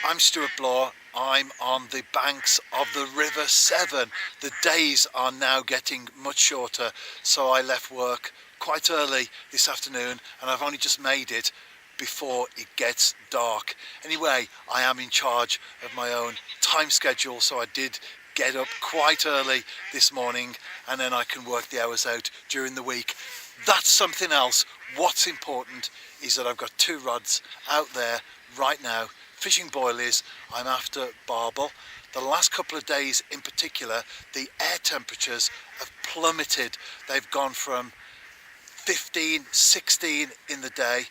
I'm Stuart Bloor. I'm on the banks of the River Severn. The days are now getting much shorter, so I left work quite early this afternoon and I've only just made it before it gets dark. Anyway, I am in charge of my own time schedule, so I did get up quite early this morning and then I can work the hours out during the week. That's something else. What's important is that I've got two rods out there right now fishing boilies. I'm after barbel. The last couple of days in particular, the air temperatures have plummeted. They've gone from 15, 16 in the day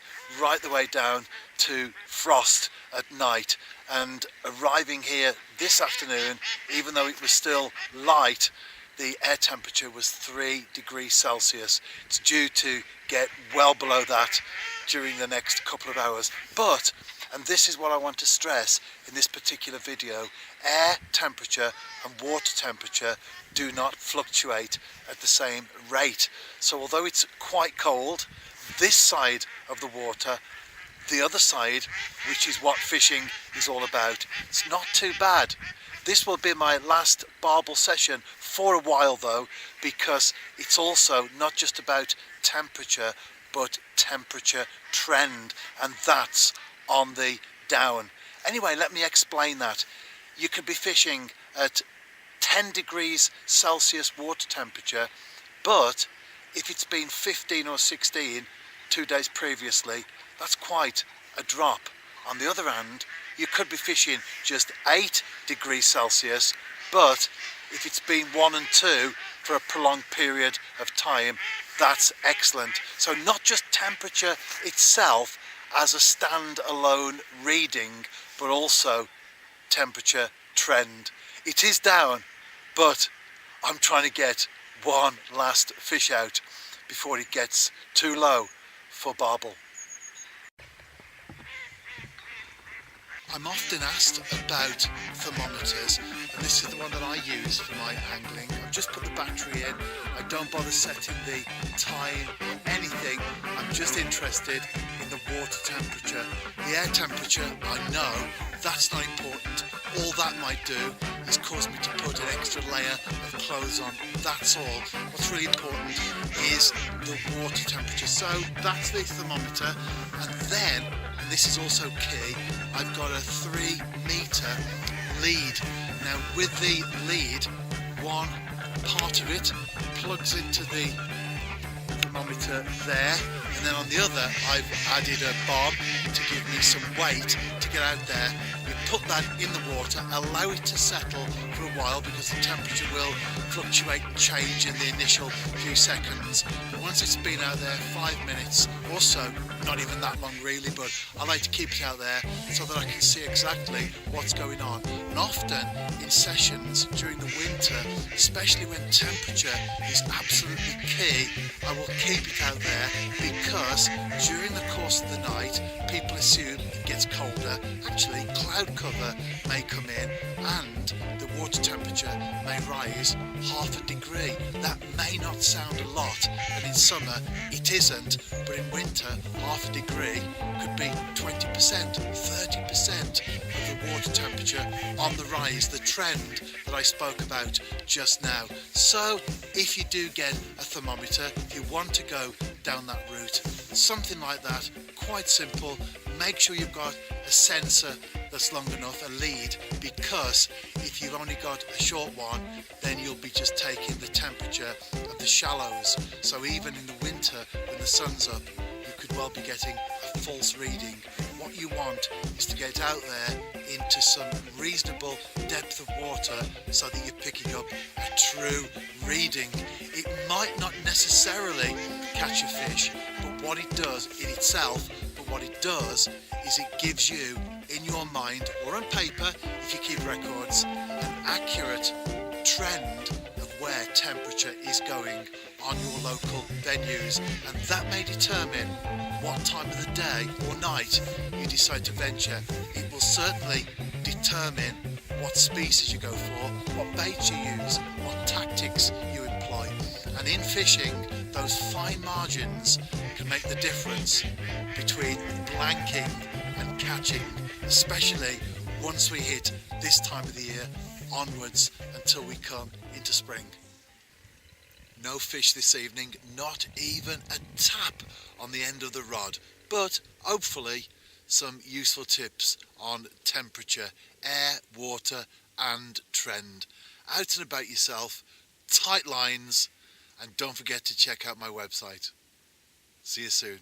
right the way down to frost at night. And arriving here this afternoon, even though it was still light, the air temperature was 3 degrees Celsius. It's due to get well below that during the next couple of hours. But, and this is what I want to stress in this particular video, air temperature and water temperature do not fluctuate at the same rate. So although it's quite cold, this side of the water, the other side, which is what fishing is all about, it's not too bad. This will be my last barbel session for a while though, because it's also not just about temperature, but temperature trend, and that's on the down. Anyway, let me explain that. You could be fishing at 10 degrees Celsius water temperature, but if it's been 15 or 16 2 days previously, that's quite a drop. On the other hand, you could be fishing just 8 degrees Celsius, but if it's been 1 and 2 for a prolonged period of time, that's excellent. So not just temperature itself as a stand-alone reading, but also temperature trend. It is down, but I'm trying to get one last fish out before it gets too low for barbel. I'm often asked about thermometers, and this is the one that I use for my angling. I've just put the battery in. I don't bother setting the time or anything. I'm just interested in the water temperature. The air temperature, I know, that's not important. All that might do is cause me to put an extra layer of clothes on. That's all. What's really important is the water temperature. So that's the thermometer, and then, and this is also key, I've got a 3-meter lead. Now with the lead, one part of it plugs into the thermometer there, and then on the other I've added a bomb to give me some weight to get out there. You put that in the water, allow it to settle for a while because the temperature will fluctuate and change in the initial few seconds. But once it's been out there 5 minutes or so, not even that long really, but I like to keep it out there so that I can see exactly what's going on. And often in sessions during the winter, especially when temperature is absolutely key, I will keep it out there because during the course of the night, people assume it gets colder. Actually, cloud cover may come in and the water temperature may rise 1/2 degree. That may not sound a lot, and in summer it isn't, but in winter 1/2 degree could be 20%, 30% of the water temperature on the rise, the trend that I spoke about just now. So if you do get a thermometer, if you want to go down that route, something like that, quite simple. Make sure you've got a sensor that's long enough, a lead, because if you've only got a short one, then you'll be just taking the temperature of the shallows. So even in the winter when the sun's up, you could well be getting a false reading. What you want is to get out there into some reasonable depth of water so that you're picking up a true reading. It might not necessarily catch a fish, but what it does in itself, what it does is it gives you in your mind or on paper, if you keep records, an accurate trend of where temperature is going on your local venues, and that may determine what time of the day or night you decide to venture. It will certainly determine what species you go for, what baits you use, what tactics you employ. And in fishing, those fine margins can make the difference between blanking and catching, especially once we hit this time of the year, onwards until we come into spring. No fish this evening, not even a tap on the end of the rod, but hopefully some useful tips on temperature, air, water and trend. Out and about yourself, tight lines, and don't forget to check out my website. See you soon.